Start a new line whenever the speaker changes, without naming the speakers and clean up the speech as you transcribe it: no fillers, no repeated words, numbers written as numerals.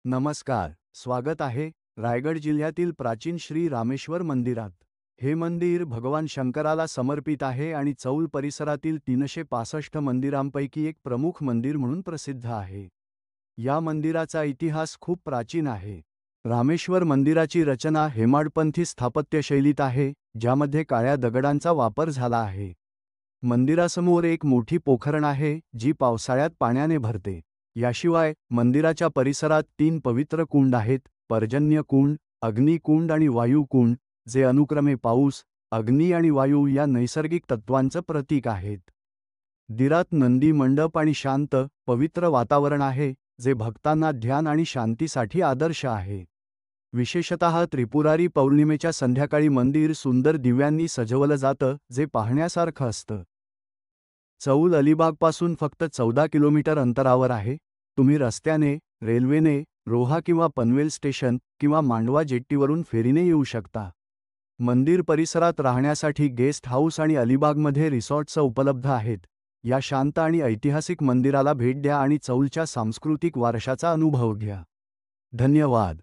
नमस्कार, स्वागत आहे रायगड जिल्ह्यातील प्राचीन श्री रामेश्वर मंदिरात। हे मंदिर भगवान शंकराला समर्पित आहे आणि चौल परिसरातील 365 मंदिरांपैकी एक प्रमुख मंदिर म्हणून प्रसिद्ध आहे। या मंदिराचा इतिहास खूप प्राचीन आहे। रामेश्वर मंदिराची रचना हेमाडपंथी स्थापत्यशैलीत आहे, ज्यामध्ये काळ्या दगडांचा वापर झाला आहे। मंदिरासमोर एक मोठी पोखरण आहे, जी पावसाळ्यात पाण्याने भरते। याशिवाय मंदिराच्या परिसरात 3 पवित्र कुंड आहेत: पर्जन्य कुंड, अग्निकुंड आणि वायुकुंड, जे अनुक्रमे पाऊस, अग्नी आणि वायू या नैसर्गिक तत्वांचं प्रतीक आहेत। दिरात नंदी मंडप आणि शांत, पवित्र वातावरण आहे, जे भक्तांना ध्यान आणि शांतीसाठी आदर्श आहे। विशेषतः त्रिपुरारी पौर्णिमेच्या संध्याकाळी मंदिर सुंदर दिव्यांनी सजवलं जातं, जे पाहण्यासारखं असतं। चौल अलिबागपासून फक्त 14 किलोमीटर अंतरावर आहे। तुम्ही रस्त्याने, रेल्वेने, रोहा किंवा पनवेल स्टेशन किंवा मांडवा जेट्टीवरून फेरीने येऊ शकता। मंदिर परिसरात राहण्यासाठी गेस्ट हाऊस आणि अलिबागमध्ये रिसॉर्ट्स उपलब्ध आहेत। या शांत आणि ऐतिहासिक मंदिराला भेट द्या आणि चौलच्या सांस्कृतिक वारशाचा अनुभव घ्या। धन्यवाद।